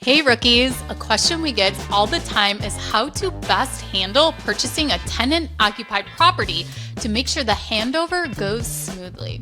Hey rookies, a question we get all the time is how to best handle purchasing a tenant-occupied property to make sure the handover goes smoothly.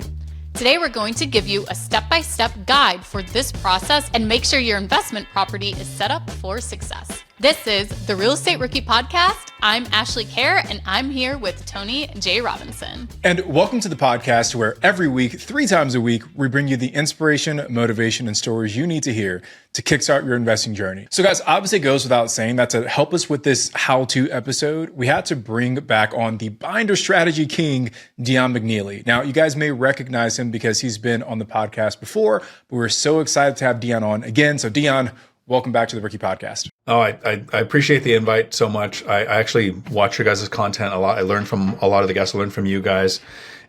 Today we're going to give you a step-by-step guide for this process and make sure your investment property is set up for success. This is the Real Estate Rookie Podcast. I'm Ashley Kerr, and I'm here with Tony J. Robinson. And welcome to the podcast where every week, 3 times a week, we bring you the inspiration, motivation, and stories you need to hear to kickstart your investing journey. So guys, obviously it goes without saying that to help us with this how-to episode, we had to bring back on the binder strategy king, Dion McNeeley. Now, you guys may recognize him because he's been on the podcast before, but we're so excited to have Dion on again. So Dion, welcome back to the Rookie Podcast. Oh, I appreciate the invite so much. I actually watch your guys' content a lot. I learned from a lot of the guests. I learned from you guys.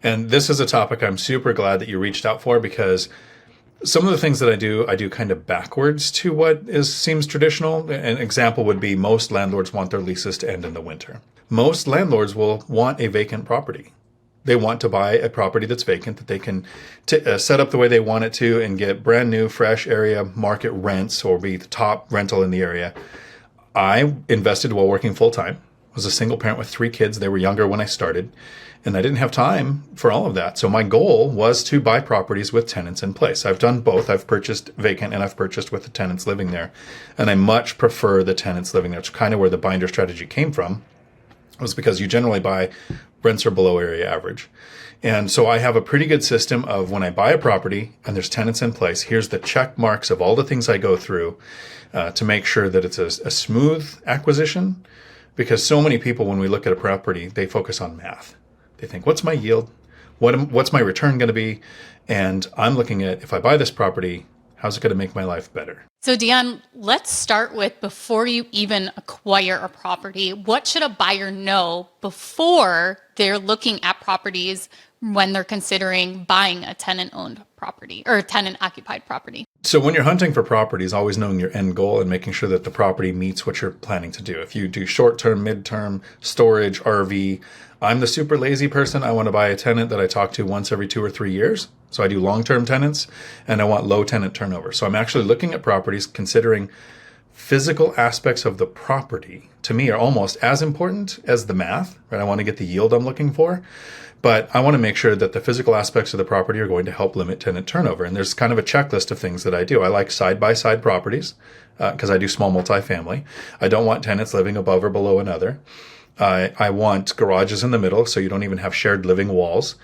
And this is a topic I'm super glad that you reached out for, because some of the things that I do kind of backwards to what seems traditional. An example would be most landlords want their leases to end in the winter. Most landlords will want a vacant property. They want to buy a property that's vacant that they can set up the way they want it to and get brand new, fresh area market rents or be the top rental in the area. I invested while working full time. I was a single parent with 3 kids. They were younger when I started, and I didn't have time for all of that. So my goal was to buy properties with tenants in place. I've done both. I've purchased vacant and I've purchased with the tenants living there. And I much prefer the tenants living there. It's kind of where the binder strategy came from. It was because you generally buy rents are below area average. And so I have a pretty good system of when I buy a property and there's tenants in place, here's the check marks of all the things I go through to make sure that it's a smooth acquisition. Because so many people, when we look at a property, they focus on math. They think, what's my yield? What's my return going to be? And I'm looking at, if I buy this property, how's it going to make my life better? So Dion, let's start with before you even acquire a property, what should a buyer know before they're looking at properties when they're considering buying a tenant-owned property or a tenant-occupied property? So when you're hunting for properties, always knowing your end goal and making sure that the property meets what you're planning to do. If you do short-term, mid-term, storage, RV, I'm the super lazy person. I want to buy a tenant that I talk to once every 2 or 3 years. So I do long-term tenants and I want low tenant turnover. So I'm actually looking at properties considering physical aspects of the property to me are almost as important as the math, right? I want to get the yield I'm looking for, but I want to make sure that the physical aspects of the property are going to help limit tenant turnover. And there's kind of a checklist of things that I do. I like side-by-side properties because I do small multifamily. I don't want tenants living above or below another. I want garages in the middle, so you don't even have shared living walls.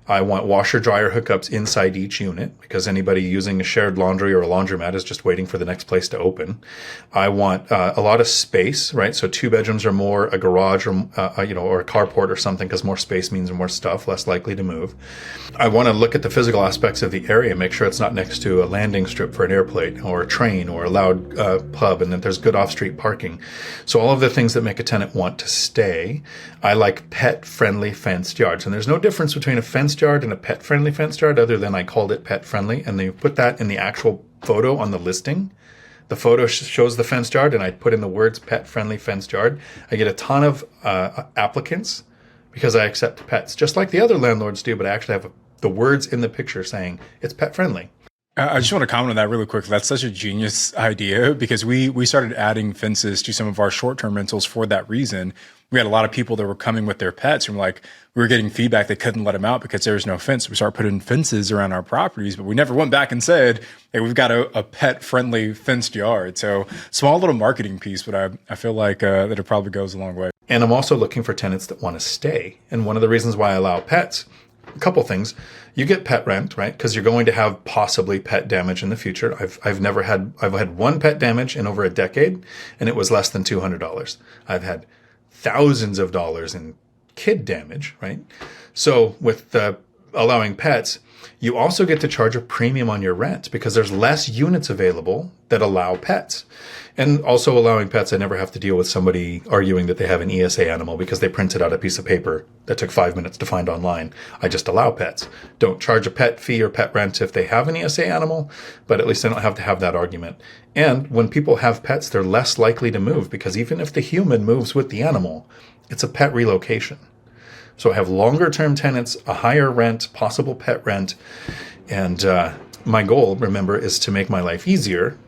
I want washer dryer hookups inside each unit because anybody using a shared laundry or a laundromat is just waiting for the next place to open. I want a lot of space, right? So 2 bedrooms or more, a garage or or a carport or something, because more space means more stuff, less likely to move. I want to look at the physical aspects of the area, make sure it's not next to a landing strip for an airplane or a train or a loud pub, and that there's good off-street parking. So all of the things that make a tenant want to stay. I like pet-friendly fenced yards, and there's no difference between a fenced yard and a pet-friendly fenced yard other than I called it pet-friendly, and they put that in the actual photo on the listing. The photo shows the fenced yard, and I put in the words pet-friendly fenced yard. I get a ton of applicants because I accept pets, just like the other landlords do, but I actually have the words in the picture saying it's pet-friendly. I just want to comment on that really quick. That's such a genius idea because we started adding fences to some of our short-term rentals for that reason. We had a lot of people that were coming with their pets and we were getting feedback they couldn't let them out because there was no fence. We started putting fences around our properties, but we never went back and said, hey, we've got a pet-friendly fenced yard. So small little marketing piece, but I feel like that it probably goes a long way. And I'm also looking for tenants that want to stay. And one of the reasons why I allow pets, a couple things. You get pet rent, right? Because you're going to have possibly pet damage in the future. I've had 1 pet damage in over a decade, and it was less than $200. I've had thousands of dollars in kid damage, right? So with allowing pets, you also get to charge a premium on your rent because there's less units available that allow pets. And also allowing pets, I never have to deal with somebody arguing that they have an ESA animal because they printed out a piece of paper that took 5 minutes to find online. I just allow pets. Don't charge a pet fee or pet rent if they have an ESA animal, but at least I don't have to have that argument. And when people have pets, they're less likely to move because even if the human moves with the animal, it's a pet relocation. So I have longer term tenants, a higher rent, possible pet rent. And my goal, remember, is to make my life easier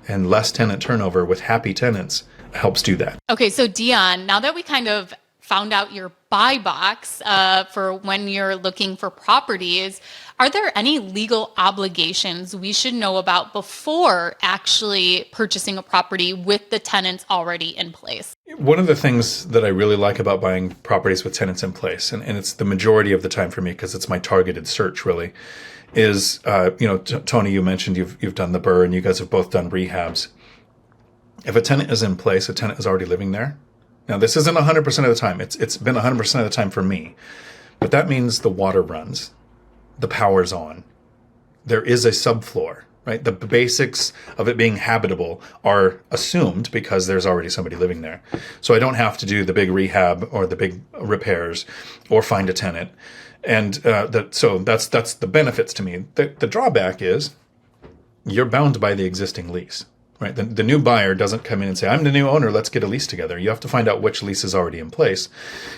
and less tenant turnover with happy tenants helps do that. Okay, so Dion, now that we kind of found out your buy box for when you're looking for properties, are there any legal obligations we should know about before actually purchasing a property with the tenants already in place? One of the things that I really like about buying properties with tenants in place, and it's the majority of the time for me because it's my targeted search really, is, Tony, you mentioned you've done the BRRRR and you guys have both done rehabs. If a tenant is in place, a tenant is already living there. Now, this isn't 100% of the time. It's been 100% of the time for me. But that means the water runs, the power's on. There is a subfloor, right? The basics of it being habitable are assumed because there's already somebody living there. So I don't have to do the big rehab or the big repairs or find a tenant. And so that's the benefits to me. The drawback is you're bound by the existing lease. Right. The new buyer doesn't come in and say, I'm the new owner, let's get a lease together. You have to find out which lease is already in place.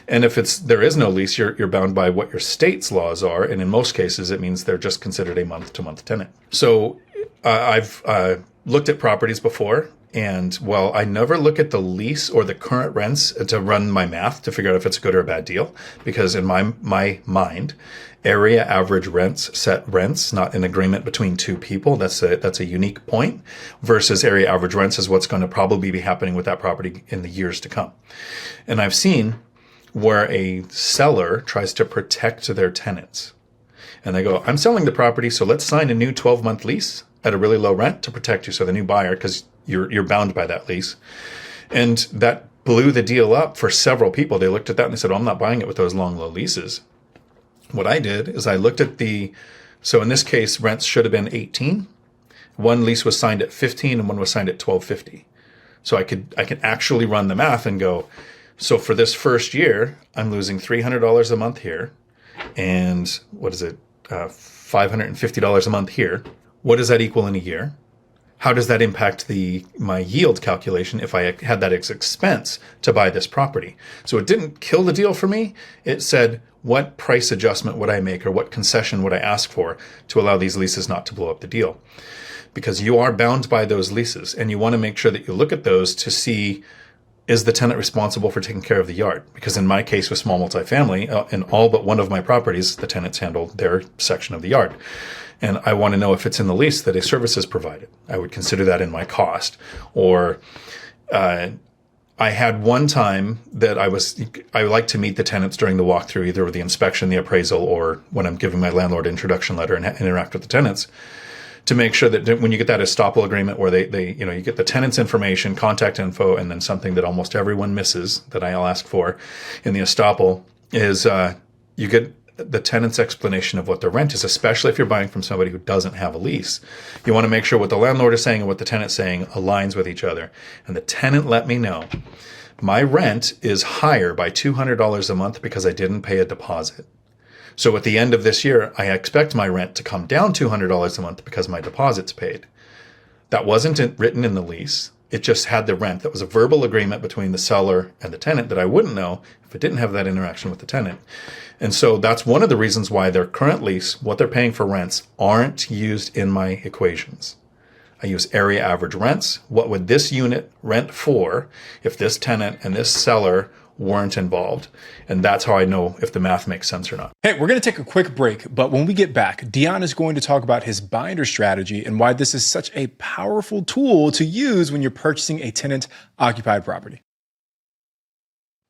And if there is no lease, you're bound by what your state's laws are. And in most cases, it means they're just considered a month-to-month tenant. So I've looked at properties before. And while I never look at the lease or the current rents to run my math to figure out if it's a good or a bad deal, because in my mind, area average rents set rents, not an agreement between two people. That's a unique point versus area average rents is what's going to probably be happening with that property in the years to come. And I've seen where a seller tries to protect their tenants. And they go, I'm selling the property, so let's sign a new 12-month lease at a really low rent to protect you. So the new buyer, because you're bound by that lease. And that blew the deal up for several people. They looked at that and they said, I'm not buying it with those long, low leases. What I did is I looked at so in this case, rents should have been 18. One lease was signed at 15 and one was signed at 12.50. So I could actually run the math and go, so for this first year, I'm losing $300 a month here. And what is it? $550 a month here. What does that equal in a year? How does that impact my yield calculation if I had that as expense to buy this property? So it didn't kill the deal for me. It said, what price adjustment would I make or what concession would I ask for to allow these leases not to blow up the deal? Because you are bound by those leases and you want to make sure that you look at those to see, is the tenant responsible for taking care of the yard? Because in my case with small multifamily, in all but one of my properties, the tenants handled their section of the yard. And I want to know if it's in the lease that a service is provided. I would consider that in my cost. Or I had one time that I like to meet the tenants during the walkthrough, either the inspection, the appraisal, or when I'm giving my landlord introduction letter and interact with the tenants, to make sure that when you get that estoppel agreement where you get the tenant's information, contact info, and then something that almost everyone misses that I'll ask for in the estoppel is you get the tenant's explanation of what the rent is, especially if you're buying from somebody who doesn't have a lease. You want to make sure what the landlord is saying and what the tenant's saying aligns with each other. And the tenant let me know, my rent is higher by $200 a month because I didn't pay a deposit. So at the end of this year, I expect my rent to come down $200 a month because my deposit's paid. That wasn't written in the lease. It just had the rent. That was a verbal agreement between the seller and the tenant that I wouldn't know if it didn't have that interaction with the tenant. And so that's one of the reasons why their current lease, what they're paying for rents, aren't used in my equations. I use area average rents. What would this unit rent for if this tenant and this seller weren't involved? And that's how I know if the math makes sense or not. Hey, we're going to take a quick break, but when we get back, Dion is going to talk about his binder strategy and why this is such a powerful tool to use when you're purchasing a tenant-occupied property.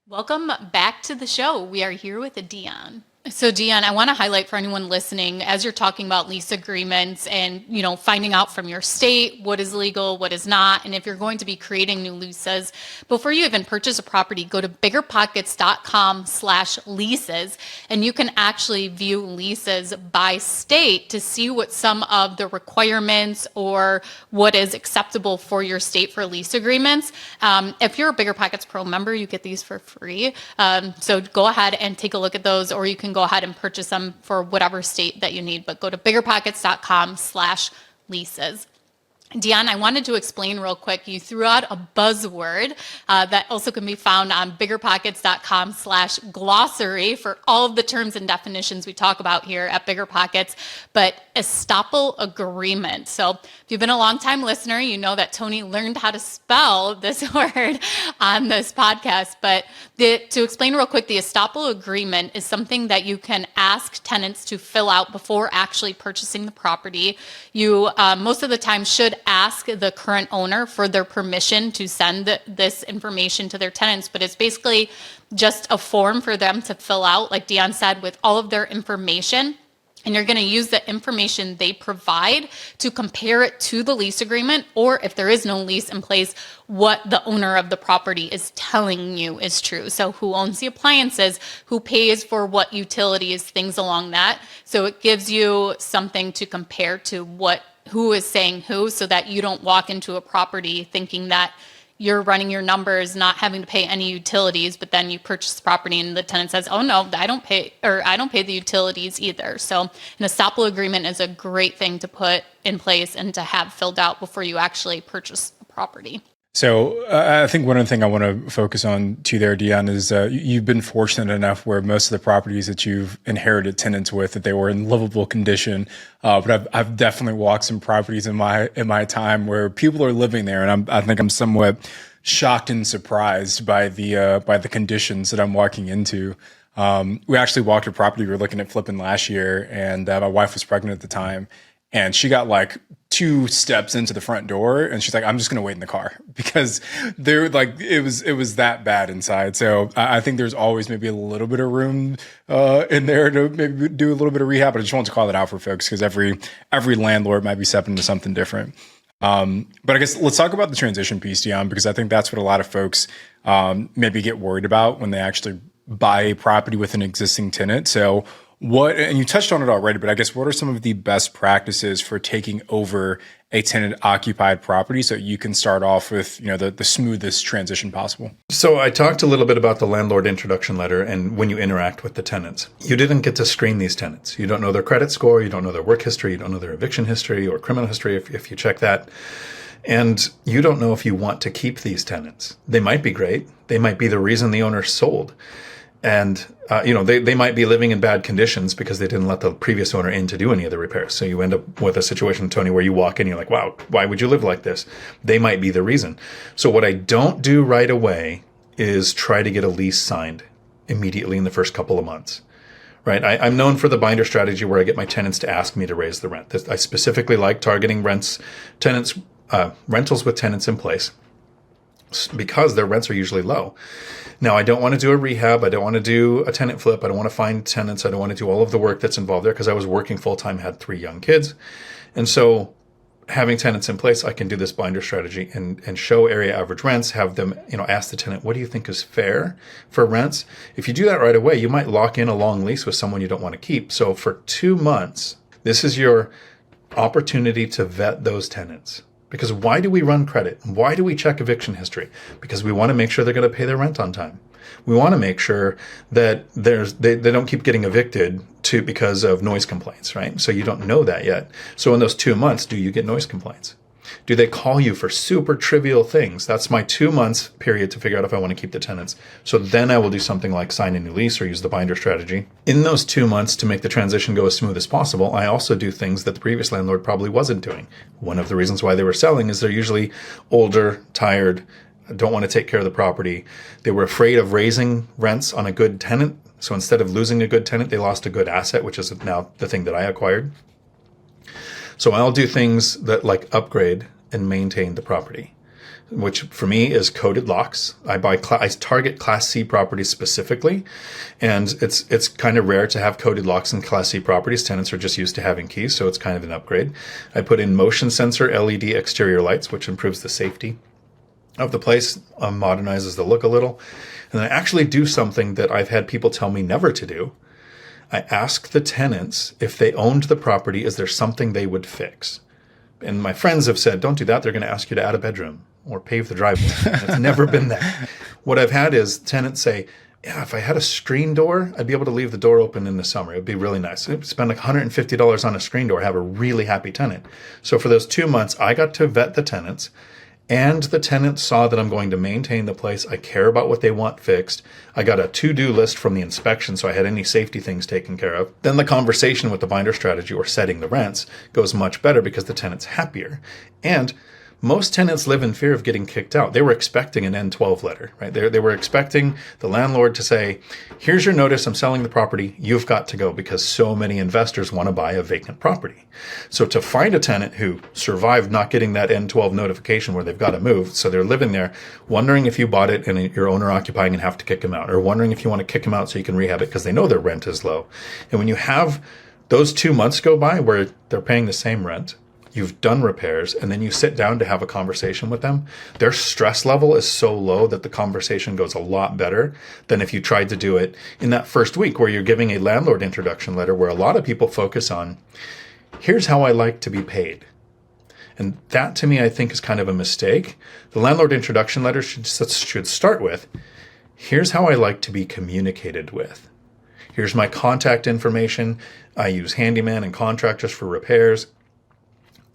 Welcome back to the show. We are here with Dion. So Dion, I want to highlight for anyone listening, as you're talking about lease agreements and, finding out from your state what is legal, what is not, and if you're going to be creating new leases, before you even purchase a property, go to biggerpockets.com/leases, and you can actually view leases by state to see what some of the requirements or what is acceptable for your state for lease agreements. If you're a BiggerPockets Pro member, you get these for free. So go ahead and take a look at those, or you can go ahead and purchase them for whatever state that you need, but go to biggerpockets.com/leases. Dion, I wanted to explain real quick. You threw out a buzzword that also can be found on biggerpockets.com/glossary for all of the terms and definitions we talk about here at BiggerPockets, but estoppel agreement. So if you've been a long-time listener, you know that Tony learned how to spell this word on this podcast. But to explain real quick, the estoppel agreement is something that you can ask tenants to fill out before actually purchasing the property. You most of the time should ask the current owner for their permission to send this information to their tenants, but it's basically just a form for them to fill out, like Dion said, with all of their information. And you're going to use the information they provide to compare it to the lease agreement, or if there is no lease in place, what the owner of the property is telling you is true. So who owns the appliances, who pays for what utilities, things along that. So it gives you something to compare to who is saying who, so that you don't walk into a property thinking that you're running your numbers, not having to pay any utilities, but then you purchase the property and the tenant says, oh no, I don't pay the utilities either. So an estoppel agreement is a great thing to put in place and to have filled out before you actually purchase the property. So I think one other thing I want to focus on too there, Dion, is you've been fortunate enough where most of the properties that you've inherited tenants with, that they were in livable condition. But I've definitely walked some properties in my time where people are living there, and I think I'm somewhat shocked and surprised by the conditions that I'm walking into. We actually walked a property we were looking at flipping last year, and my wife was pregnant at the time. And she got like 2 steps into the front door, and she's like, "I'm just gonna wait in the car," because they're like, it was that bad inside. So I think there's always maybe a little bit of room in there to maybe do a little bit of rehab. But I just want to call it out for folks, because every landlord might be stepping into something different. But I guess let's talk about the transition piece, Dion, because I think that's what a lot of folks maybe get worried about when they actually buy a property with an existing tenant. So and you touched on it already, but I guess what are some of the best practices for taking over a tenant occupied property so you can start off with, the smoothest transition possible? So I talked a little bit about the landlord introduction letter and when you interact with the tenants. You didn't get to screen these tenants. You don't know their credit score, you don't know their work history, you don't know their eviction history or criminal history if you check that. And you don't know if you want to keep these tenants. They might be great. They might be the reason the owner sold. And, they might be living in bad conditions because they didn't let the previous owner in to do any of the repairs. So you end up with a situation, Tony, where you walk in, you're like, wow, why would you live like this? They might be the reason. So what I don't do right away is try to get a lease signed immediately in the first couple of months. Right? I'm known for the binder strategy where I get my tenants to ask me to raise the rent. I specifically like targeting rentals with tenants in place, because their rents are usually low. Now, I don't want to do a rehab. I don't want to do a tenant flip. I don't want to find tenants. I don't want to do all of the work that's involved there, because I was working full-time, had 3 young kids. And so having tenants in place, I can do this binder strategy and show area average rents, have them, ask the tenant, what do you think is fair for rents? If you do that right away, you might lock in a long lease with someone you don't want to keep. So for 2 months, this is your opportunity to vet those tenants. Because why do we run credit? Why do we check eviction history? Because we want to make sure they're going to pay their rent on time. We want to make sure that they don't keep getting evicted because of noise complaints, right? So you don't know that yet. So in those 2 months, do you get noise complaints? Do they call you for super trivial things? That's my 2 months period to figure out if I want to keep the tenants. So then I will do something like sign a new lease or use the binder strategy. In those 2 months, to make the transition go as smooth as possible, I also do things that the previous landlord probably wasn't doing. One of the reasons why they were selling is they're usually older, tired, don't want to take care of the property. They were afraid of raising rents on a good tenant. So instead of losing a good tenant, they lost a good asset, which is now the thing that I acquired. So I'll do things that like upgrade and maintain the property, which for me is coated locks. I target Class C properties specifically, and it's kind of rare to have coated locks in Class C properties. Tenants are just used to having keys, so it's kind of an upgrade. I put in motion sensor LED exterior lights, which improves the safety of the place, modernizes the look a little. And then I actually do something that I've had people tell me never to do. I ask the tenants if they owned the property, is there something they would fix? And my friends have said, don't do that. They're going to ask you to add a bedroom or pave the driveway. It's never been that. What I've had is tenants say, yeah, if I had a screen door, I'd be able to leave the door open in the summer. It'd be really nice. I'd spend like $150 on a screen door, have a really happy tenant. So for those 2 months, I got to vet the tenants, and the tenants saw that I'm going to maintain the place. I care about what they want fixed. I got a to-do list from the inspection, so I had any safety things taken care of. Then the conversation with the binder strategy or setting the rents goes much better because the tenant's happier. And most tenants live in fear of getting kicked out. They were expecting an N12 letter, right? They were expecting the landlord to say, here's your notice, I'm selling the property, you've got to go, because so many investors want to buy a vacant property. So to find a tenant who survived not getting that N12 notification where they've got to move, so they're living there, wondering if you bought it and you're owner occupying and have to kick them out, or wondering if you want to kick them out so you can rehab it because they know their rent is low. And when you have those 2 months go by where they're paying the same rent, you've done repairs, and then you sit down to have a conversation with them, their stress level is so low that the conversation goes a lot better than if you tried to do it in that first week where you're giving a landlord introduction letter where a lot of people focus on, here's how I like to be paid. And that, to me, I think is kind of a mistake. The landlord introduction letter should start with, here's how I like to be communicated with. Here's my contact information. I use handyman and contractors for repairs.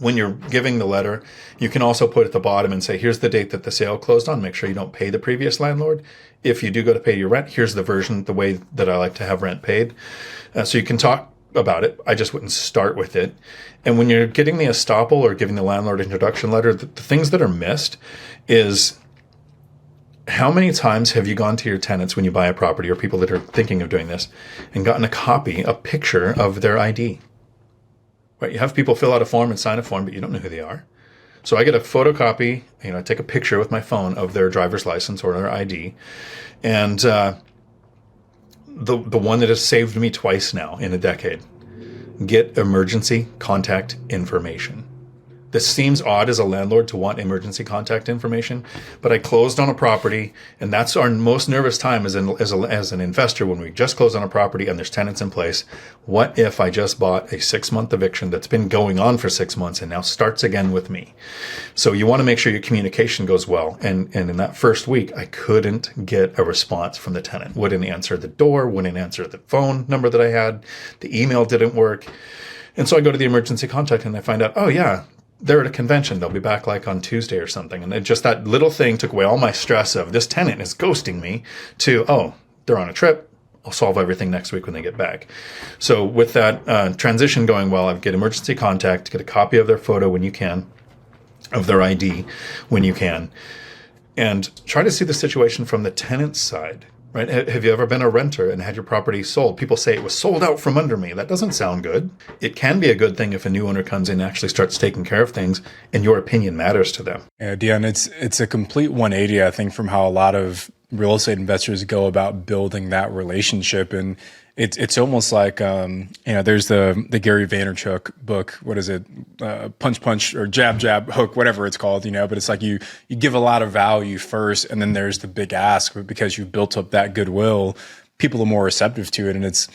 When you're giving the letter, you can also put at the bottom and say, here's the date that the sale closed on. Make sure you don't pay the previous landlord. If you do go to pay your rent, here's the version, the way that I like to have rent paid. So you can talk about it. I just wouldn't start with it. And when you're getting the estoppel or giving the landlord introduction letter, the things that are missed is, how many times have you gone to your tenants when you buy a property, or people that are thinking of doing this, and gotten a picture of their ID? Right, you have people fill out a form and sign a form, but you don't know who they are. So I get a photocopy, I take a picture with my phone of their driver's license or their ID. And the one that has saved me twice now in a decade, get emergency contact information. This seems odd as a landlord to want emergency contact information, but I closed on a property, and that's our most nervous time as an investor, when we just close on a property and there's tenants in place. What if I just bought a 6-month eviction that's been going on for 6 months and now starts again with me? So you want to make sure your communication goes well. And in that first week, I couldn't get a response from the tenant. Wouldn't answer the door, wouldn't answer the phone number that I had. The email didn't work. And so I go to the emergency contact and I find out, oh yeah, they're at a convention. They'll be back like on Tuesday or something. And just that little thing took away all my stress of this tenant is ghosting me to, oh, they're on a trip. I'll solve everything next week when they get back. So with that transition going well, I get emergency contact, get a copy of their photo when you can, of their ID when you can, and try to see the situation from the tenant's side. Right? Have you ever been a renter and had your property sold? People say it was sold out from under me. That doesn't sound good. It can be a good thing if a new owner comes in and actually starts taking care of things and your opinion matters to them. Yeah, Dion, it's a complete 180, I think, from how a lot of real estate investors go about building that relationship. And it's almost like, there's the Gary Vaynerchuk book. What is it? Punch, punch, or jab, jab, hook, whatever it's called, but it's like you give a lot of value first, and then there's the big ask. But because you've built up that goodwill, people are more receptive to it. And it's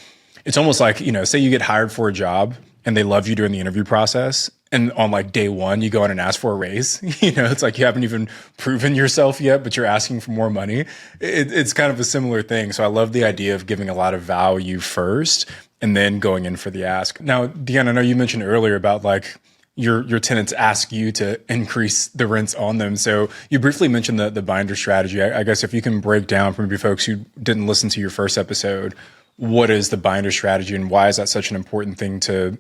almost like, say you get hired for a job and they love you during the interview process, and on like day one, you go in and ask for a raise. It's like you haven't even proven yourself yet, but you're asking for more money. It's kind of a similar thing. So I love the idea of giving a lot of value first and then going in for the ask. Now, Dion, I know you mentioned earlier about like your tenants ask you to increase the rents on them. So you briefly mentioned the binder strategy. I guess if you can break down for maybe folks who didn't listen to your first episode, what is the binder strategy and why is that such an important thing to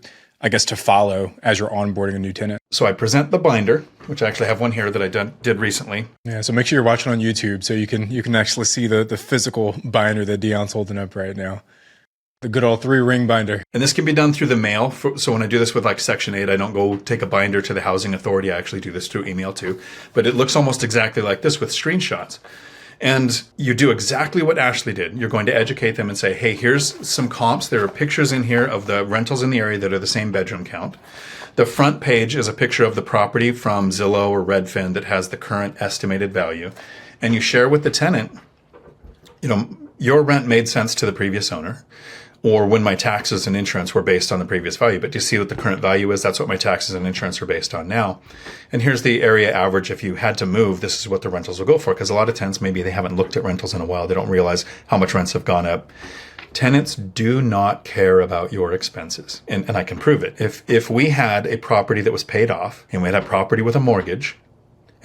follow as you're onboarding a new tenant? So I present the binder, which I actually have one here that I did recently. Yeah, so make sure you're watching on YouTube so you can actually see the physical binder that Dion's holding up right now. The good old 3-ring binder. And this can be done through the mail. So when I do this with like Section 8, I don't go take a binder to the housing authority. I actually do this through email too. But it looks almost exactly like this with screenshots. And you do exactly what Ashley did. You're going to educate them and say, hey, here's some comps. There are pictures in here of the rentals in the area that are the same bedroom count. The front page is a picture of the property from Zillow or Redfin that has the current estimated value. And you share with the tenant, your rent made sense to the previous owner. or when my taxes and insurance were based on the previous value. But do you see what the current value is? That's what my taxes and insurance are based on now. And here's the area average. If you had to move, this is what the rentals will go for. Because a lot of tenants, maybe they haven't looked at rentals in a while. They don't realize how much rents have gone up. Tenants do not care about your expenses. And I can prove it. If we had a property that was paid off and we had a property with a mortgage,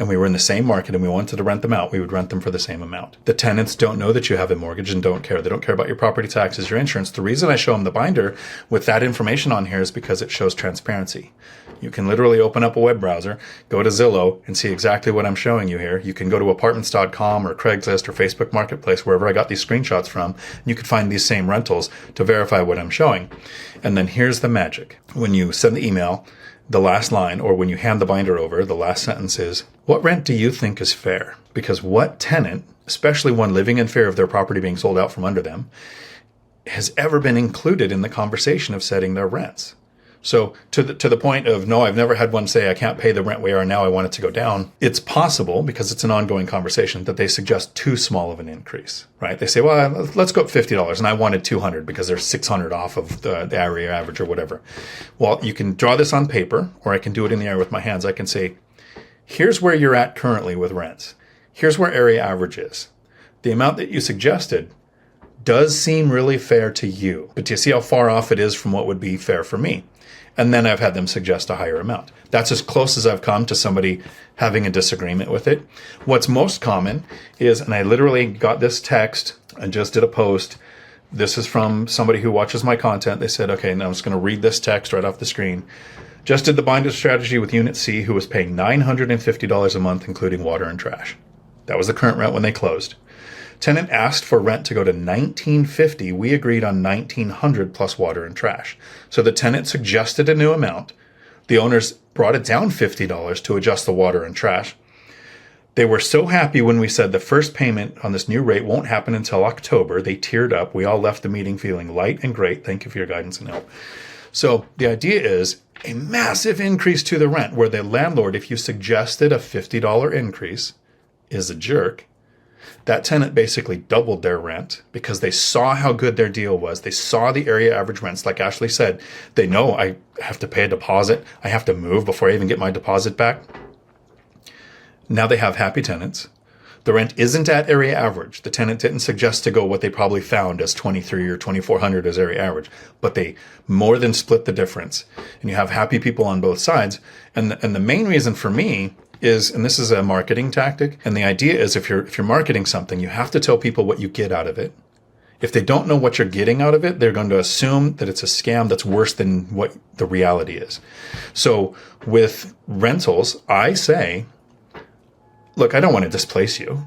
and we were in the same market and we wanted to rent them out, we would rent them for the same amount. The tenants don't know that you have a mortgage and don't care. They don't care about your property taxes, your insurance. The reason I show them the binder with that information on here is because it shows transparency. You can literally open up a web browser, go to Zillow, and see exactly what I'm showing you here. You can go to apartments.com or Craigslist or Facebook Marketplace, wherever I got these screenshots from, and you can find these same rentals to verify what I'm showing. And then here's the magic. When you send the email, the last line, or when you hand the binder over, the last sentence is, what rent do you think is fair? Because what tenant, especially one living in fear of their property being sold out from under them, has ever been included in the conversation of setting their rents? So to the point of, no, I've never had one say, I can't pay the rent we are now, I want it to go down. It's possible, because it's an ongoing conversation, that they suggest too small of an increase, right? They say, well, let's go up $50, and I wanted $200 because they're $600 off of the area average or whatever. Well, you can draw this on paper, or I can do it in the air with my hands. I can say, here's where you're at currently with rents. Here's where area average is. The amount that you suggested does seem really fair to you, but do you see how far off it is from what would be fair for me? And then I've had them suggest a higher amount. That's as close as I've come to somebody having a disagreement with it. What's most common is, and I literally got this text and just did a post. This is from somebody who watches my content. They said, okay, now I'm just going to read this text right off the screen. Just did the binder strategy with Unit C, who was paying $950 a month, including water and trash. That was the current rent when they closed. Tenant asked for rent to go to $1,950. We agreed on $1,900 plus water and trash. So the tenant suggested a new amount. The owners brought it down $50 to adjust the water and trash. They were so happy when we said the first payment on this new rate won't happen until October. They teared up. We all left the meeting feeling light and great. Thank you for your guidance and help. So the idea is a massive increase to the rent, where the landlord, if you suggested a $50 increase, is a jerk. That tenant basically doubled their rent because they saw how good their deal was. They saw the area average rents. Like Ashley said, they know I have to pay a deposit. I have to move before I even get my deposit back. Now they have happy tenants. The rent isn't at area average. The tenant didn't suggest to go what they probably found as $2,300 or $2,400 as area average, but they more than split the difference. And you have happy people on both sides. And the main reason for me is, and this is a marketing tactic, and the idea is if you're marketing something, you have to tell people what you get out of it. If they don't know what you're getting out of it, they're going to assume that it's a scam that's worse than what the reality is. So with rentals, I say, look, I don't want to displace you,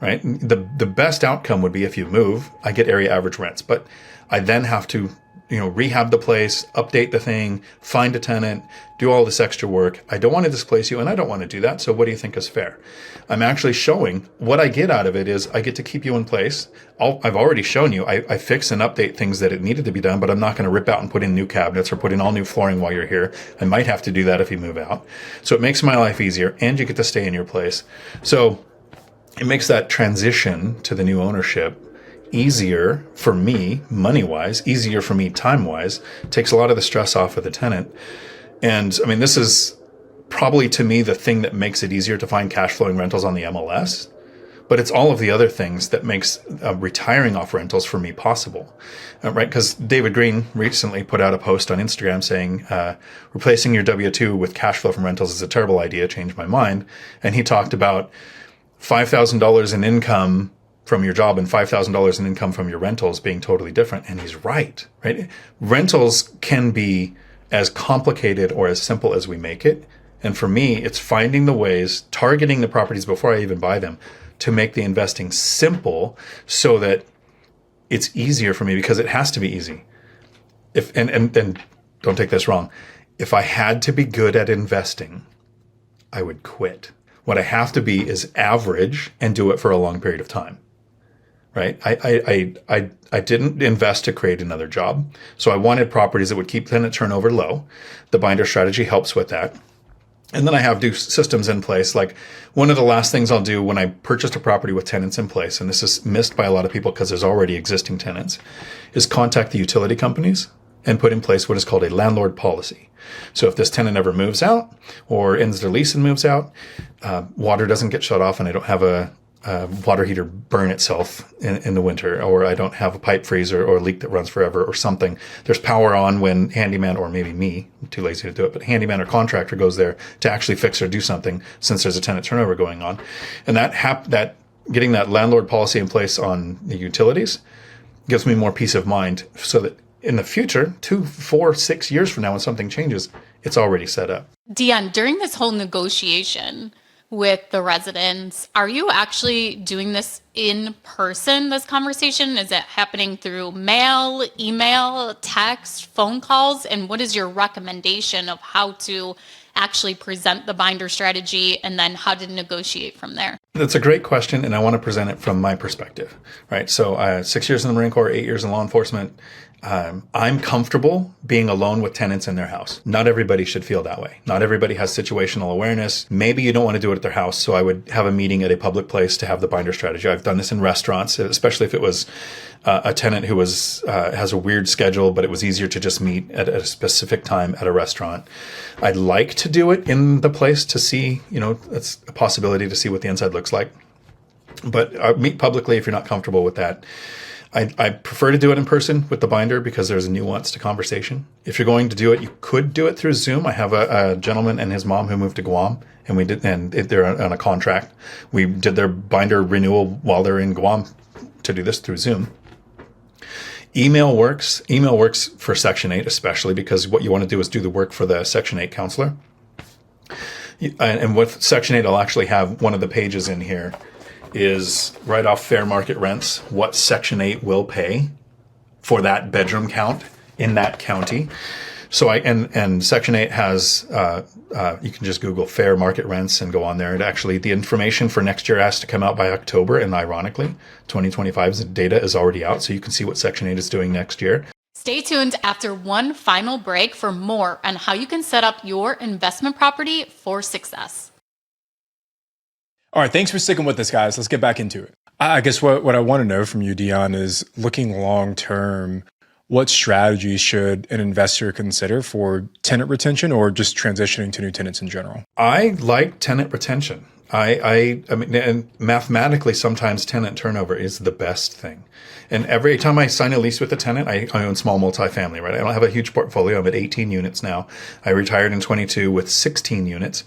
right? The best outcome would be if you move, I get area average rents, but I then have to rehab the place, update the thing, find a tenant, do all this extra work. I don't want to displace you, and I don't want to do that. So what do you think is fair? I'm actually showing what I get out of it is I get to keep you in place. I've already shown you. I fix and update things that it needed to be done, but I'm not going to rip out and put in new cabinets or put in all new flooring while you're here. I might have to do that if you move out. So it makes my life easier, and you get to stay in your place. So it makes that transition to the new ownership easier for me, money-wise, easier for me, time-wise. Takes a lot of the stress off of the tenant. And I mean, this is probably to me the thing that makes it easier to find cash flowing rentals on the MLS. But it's all of the other things that makes retiring off rentals for me possible, right? Because David Green recently put out a post on Instagram saying, replacing your W-2 with cash flow from rentals is a terrible idea, changed my mind. And he talked about $5,000 in income from your job and $5,000 in income from your rentals being totally different. And he's right? Rentals can be as complicated or as simple as we make it. And for me, it's finding the ways, targeting the properties before I even buy them, to make the investing simple so that it's easier for me, because it has to be easy. And don't take this wrong. If I had to be good at investing, I would quit. What I have to be is average and do it for a long period of time. Right? I didn't invest to create another job. So I wanted properties that would keep tenant turnover low. The binder strategy helps with that. And then I have do systems in place. Like one of the last things I'll do when I purchased a property with tenants in place, and this is missed by a lot of people because there's already existing tenants, is contact the utility companies and put in place what is called a landlord policy. So if this tenant ever moves out or ends their lease and moves out, water doesn't get shut off and I don't have a water heater burn itself in the winter, or I don't have a pipe freeze or a leak that runs forever or something. There's power on when handyman, or maybe me, I'm too lazy to do it, but handyman or contractor goes there to actually fix or do something since there's a tenant turnover going on. And that getting that landlord policy in place on the utilities gives me more peace of mind so that in the future, 2, 4, 6 years from now, when something changes, it's already set up. Dion, during this whole negotiation with the residents, are you actually doing this in person, this conversation? Is it happening through mail, email, text, phone calls? And what is your recommendation of how to actually present the binder strategy and then how to negotiate from there? That's a great question, and I want to present it from my perspective, right? So 6 years in the Marine Corps, 8 years in law enforcement. I'm comfortable being alone with tenants in their house. Not everybody should feel that way. Not everybody has situational awareness. Maybe you don't want to do it at their house, so I would have a meeting at a public place to have the binder strategy. I've done this in restaurants, especially if it was a tenant who has a weird schedule, but it was easier to just meet at a specific time at a restaurant. I'd like to do it in the place to see, it's a possibility to see what the inside looks like. But meet publicly if you're not comfortable with that. I prefer to do it in person with the binder because there's a nuance to conversation. If you're going to do it, you could do it through Zoom. I have a gentleman and his mom who moved to Guam, and they're on a contract. We did their binder renewal while they're in Guam to do this through Zoom. Email works. Email works for Section 8, especially because what you want to do is do the work for the Section 8 counselor. And with Section 8, I'll actually have one of the pages in here is right off fair market rents, what Section 8 will pay for that bedroom count in that county. So and Section 8 has, you can just Google fair market rents and go on there. And actually the information for next year has to come out by October. And ironically, 2025's data is already out. So you can see what Section 8 is doing next year. Stay tuned after one final break for more on how you can set up your investment property for success. All right, thanks for sticking with us, guys. Let's get back into it. I guess what I want to know from you, Dion, is looking long term, what strategies should an investor consider for tenant retention or just transitioning to new tenants in general? I like tenant retention. I mean, and mathematically, sometimes tenant turnover is the best thing. And every time I sign a lease with a tenant, I own small multifamily, right? I don't have a huge portfolio. I'm at 18 units now. I retired in 22 with 16 units.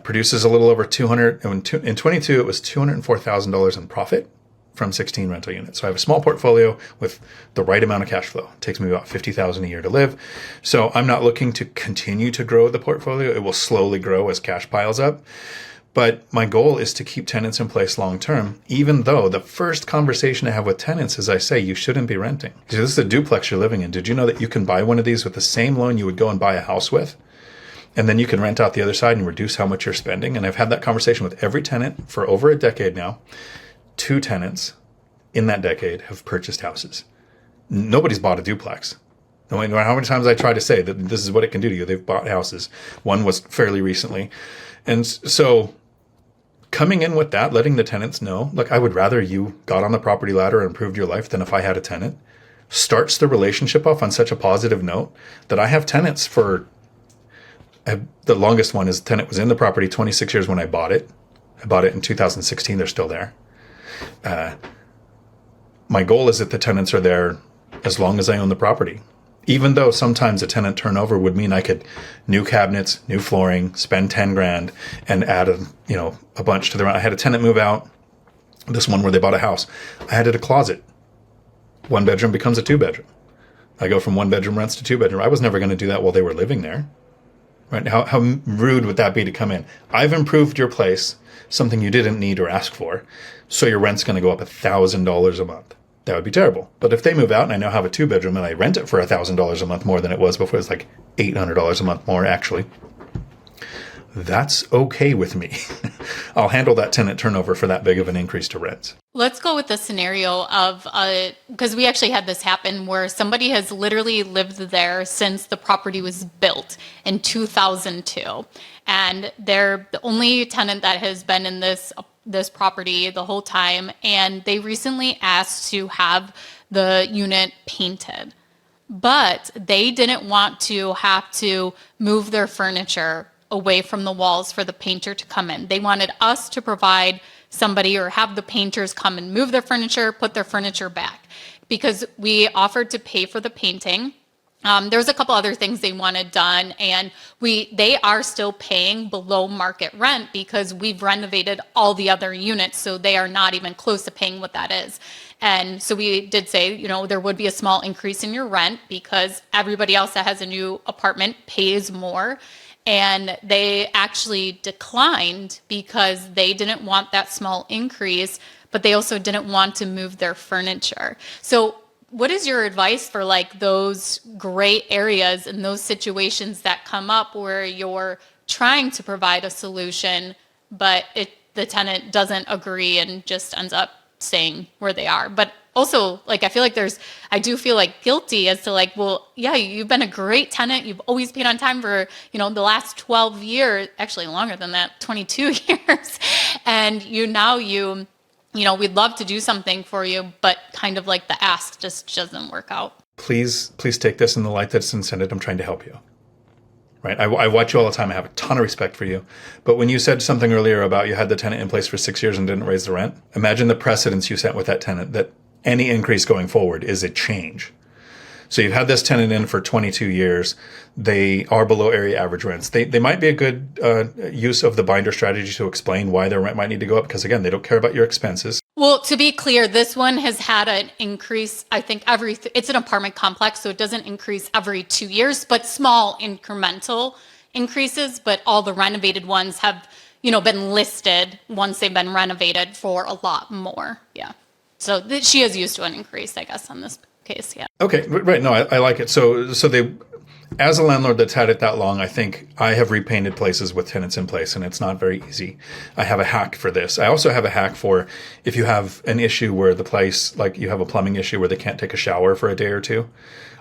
Produces a little over 200. In 22, it was $204,000 in profit from 16 rental units. So I have a small portfolio with the right amount of cash flow. It takes me about $50,000 a year to live. So I'm not looking to continue to grow the portfolio. It will slowly grow as cash piles up. But my goal is to keep tenants in place long term, even though the first conversation I have with tenants is I say, you shouldn't be renting. So this is a duplex you're living in. Did you know that you can buy one of these with the same loan you would go and buy a house with? And then you can rent out the other side and reduce how much you're spending. And I've had that conversation with every tenant for over a decade now. 2 tenants in that decade have purchased houses. Nobody's bought a duplex. No matter how many times I try to say that this is what it can do to you, they've bought houses. One was fairly recently. And so coming in with that, letting the tenants know, look, I would rather you got on the property ladder and improved your life than if I had a tenant, starts the relationship off on such a positive note that I have tenants for, the longest one is tenant was in the property 26 years when I bought it. I bought it in 2016. They're still there. My goal is that the tenants are there as long as I own the property. Even though sometimes a tenant turnover would mean I could new cabinets, new flooring, spend 10 grand and add a bunch to the rent. I had a tenant move out, this one where they bought a house. I added a closet. 1 bedroom becomes a 2 bedroom. I go from 1 bedroom rents to 2 bedroom. I was never going to do that while they were living there. Right? How rude would that be to come in? I've improved your place, something you didn't need or ask for, so your rent's going to go up $1,000 a month. That would be terrible. But if they move out and I now have a 2 bedroom and I rent it for $1,000 a month more than it was before, it's like $800 a month more actually, that's okay with me. I'll handle that tenant turnover for that big of an increase to rent. Let's go with the scenario of, because we actually had this happen where somebody has literally lived there since the property was built in 2002. And they're the only tenant that has been in this property the whole time. And they recently asked to have the unit painted. But they didn't want to have to move their furniture away from the walls for the painter to come in. They wanted us to provide somebody or have the painters come and move their furniture, put their furniture back, because we offered to pay for the painting. There was a couple other things they wanted done, and they are still paying below market rent because we've renovated all the other units, so they are not even close to paying what that is. And so we did say, there would be a small increase in your rent because everybody else that has a new apartment pays more. And they actually declined because they didn't want that small increase, but they also didn't want to move their furniture. So what is your advice for like those gray areas and those situations that come up where you're trying to provide a solution, but the tenant doesn't agree and just ends up staying where they are? But also, like, I do feel like guilty as to like, well, yeah, you've been a great tenant. You've always paid on time for, the last 12 years, actually longer than that, 22 years. And we'd love to do something for you, but kind of like the ask just doesn't work out. Please take this in the light that it's intended. I'm trying to help you. Right? I watch you all the time. I have a ton of respect for you. But when you said something earlier about you had the tenant in place for 6 years and didn't raise the rent, imagine the precedence you set with that tenant, that any increase going forward is a change. So you've had this tenant in for 22 years. They are below area average rents. They might be a good use of the binder strategy to explain why their rent might need to go up, because again, they don't care about your expenses. Well, to be clear, this one has had an increase, I think it's an apartment complex, so it doesn't increase every 2 years, but small incremental increases. But all the renovated ones have, been listed once they've been renovated for a lot more. Yeah. So she is used to an increase, I guess, on this case. Yeah. Okay. Right. No, I like it. So they, as a landlord that's had it that long, I think I have repainted places with tenants in place, and it's not very easy. I have a hack for this. I also have a hack for if you have an issue where the place, like you have a plumbing issue where they can't take a shower for a day or two.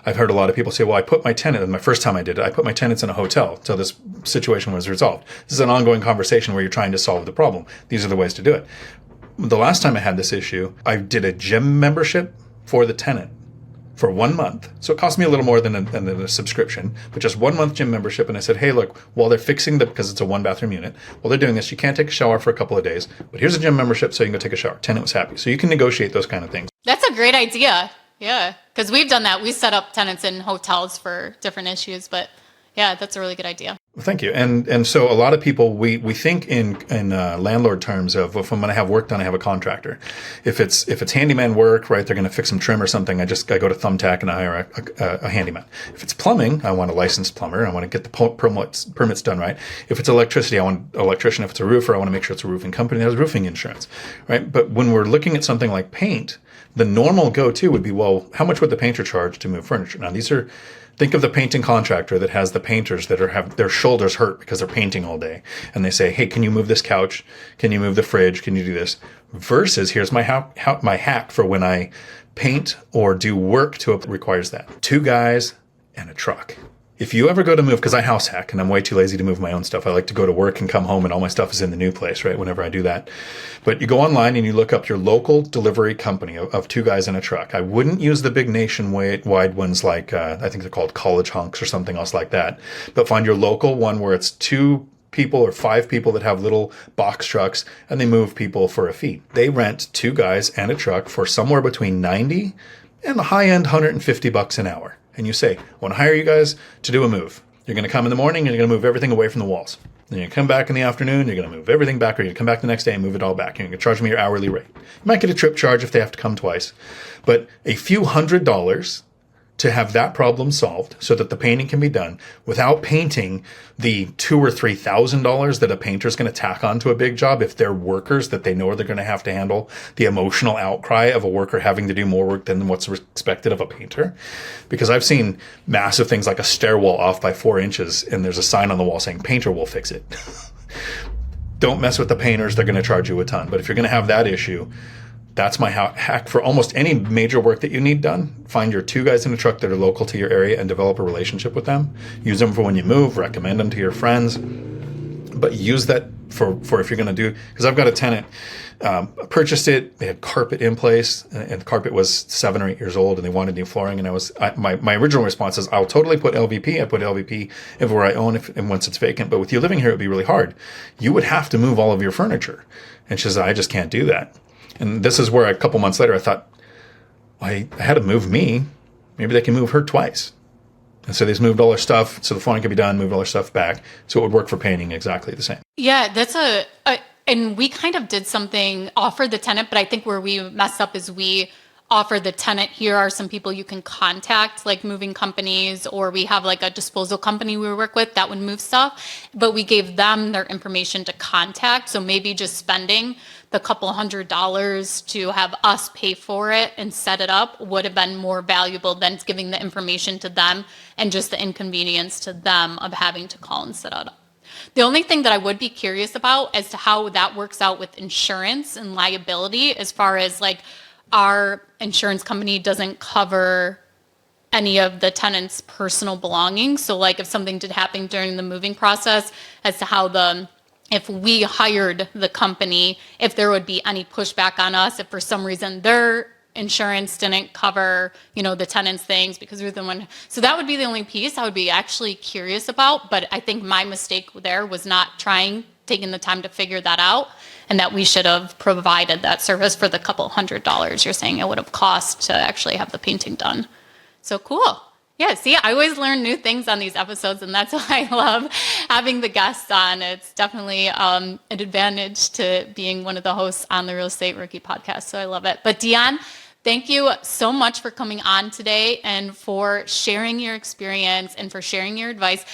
I've heard a lot of people say, well, I put my tenant, and my first time I did it, I put my tenants in a hotel till this situation was resolved. This is an ongoing conversation where you're trying to solve the problem. These are the ways to do it. The last time I had this issue, I did a gym membership for the tenant for 1 month. So it cost me a little more than a subscription, but just 1 month gym membership. And I said, hey, look, while they're fixing because it's a 1-bathroom unit, while they're doing this, you can't take a shower for a couple of days, but here's a gym membership so you can go take a shower. Tenant was happy. So you can negotiate those kind of things. That's a great idea. Yeah. Because we've done that. We set up tenants in hotels for different issues, but yeah, that's a really good idea. Thank you. And so a lot of people, we think in landlord terms of, if I'm going to have work done, I have a contractor. If it's handyman work, right, they're going to fix some trim or something, I go to Thumbtack and I hire a handyman. If it's plumbing, I want a licensed plumber. I want to get the permits done right. If it's electricity, I want an electrician. If it's a roofer, I want to make sure it's a roofing company that has roofing insurance, right? But when we're looking at something like paint, the normal go-to would be, well, how much would the painter charge to move furniture? Now, think of the painting contractor that has the painters that have their shoulders hurt because they're painting all day. And they say, hey, can you move this couch? Can you move the fridge? Can you do this? Versus here's my hack for when I paint or do work to requires that. 2 guys and a truck. If you ever go to move, because I house hack and I'm way too lazy to move my own stuff. I like to go to work and come home and all my stuff is in the new place, right? Whenever I do that. But you go online and you look up your local delivery company of 2 guys in a truck. I wouldn't use the big nationwide ones like, I think they're called College Hunks or something else like that. But find your local one where it's 2 people or 5 people that have little box trucks and they move people for a fee. They rent 2 guys and a truck for somewhere between $90 and the high end $150 an hour. And you say, I want to hire you guys to do a move. You're going to come in the morning and you're going to move everything away from the walls. Then you come back in the afternoon, you're going to move everything back, or you're going to come back the next day and move it all back. You're going to charge me your hourly rate. You might get a trip charge if they have to come twice. But a few $100 to have that problem solved so that the painting can be done without painting the $2,000 or $3,000 that a painter is going to tack onto a big job if they're workers that they know they're going to have to handle the emotional outcry of a worker having to do more work than what's expected of a painter. Because I've seen massive things like a stairwell off by 4 inches and there's a sign on the wall saying painter will fix it. Don't mess with the painters. They're going to charge you a ton. But if you're going to have that issue, that's my hack for almost any major work that you need done. Find your 2 guys in a truck that are local to your area and develop a relationship with them. Use them for when you move, recommend them to your friends. But use that for if you're going to do, because I've got a tenant, purchased it, they had carpet in place, and the carpet was 7 or 8 years old, and they wanted new flooring. And my original response is, I'll totally put LVP. I put LVP everywhere I own and once it's vacant. But with you living here, it would be really hard. You would have to move all of your furniture. And she says, I just can't do that. And this is where a couple months later, I thought, I had to move me. Maybe they can move her twice. And so they just moved all their stuff so the flooring could be done, moved all their stuff back. So it would work for painting exactly the same. Yeah, that's and we kind of did something, offer the tenant, but I think where we messed up is we offer the tenant, here are some people you can contact, like moving companies, or we have like a disposal company we work with that would move stuff, but we gave them their information to contact. So maybe just spending the couple $100 to have us pay for it and set it up would have been more valuable than giving the information to them and just the inconvenience to them of having to call and set it up. The only thing that I would be curious about as to how that works out with insurance and liability, as far as like our insurance company doesn't cover any of the tenant's personal belongings. So like if something did happen during the moving process, as to how if we hired the company, if there would be any pushback on us, if for some reason their insurance didn't cover, the tenant's things because we're the one. So that would be the only piece I would be actually curious about. But I think my mistake there was not taking the time to figure that out, and that we should have provided that service for the couple $100 you're saying it would have cost to actually have the painting done. So cool. Yeah, see, I always learn new things on these episodes, and that's why I love having the guests on. It's definitely an advantage to being one of the hosts on the Real Estate Rookie podcast, so I love it. But Dion, thank you so much for coming on today and for sharing your experience and for sharing your advice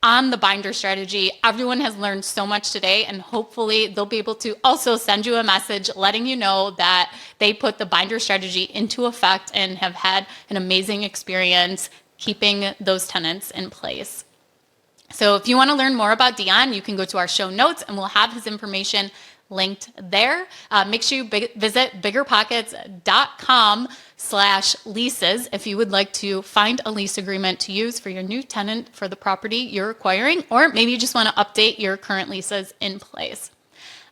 on the binder strategy. Everyone has learned so much today, and hopefully they'll be able to also send you a message letting you know that they put the binder strategy into effect and have had an amazing experience keeping those tenants in place. So if you want to learn more about Dion, you can go to our show notes and we'll have his information linked there. Make sure you visit biggerpockets.com/leases if you would like to find a lease agreement to use for your new tenant for the property you're acquiring, or maybe you just want to update your current leases in place.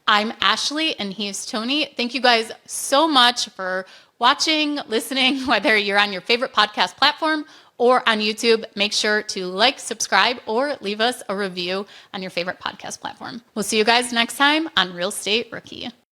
I'm Ashley and he's Tony. Thank you guys so much for watching, listening, whether you're on your favorite podcast platform or on YouTube. Make sure to like, subscribe, or leave us a review on your favorite podcast platform. We'll see you guys next time on Real Estate Rookie.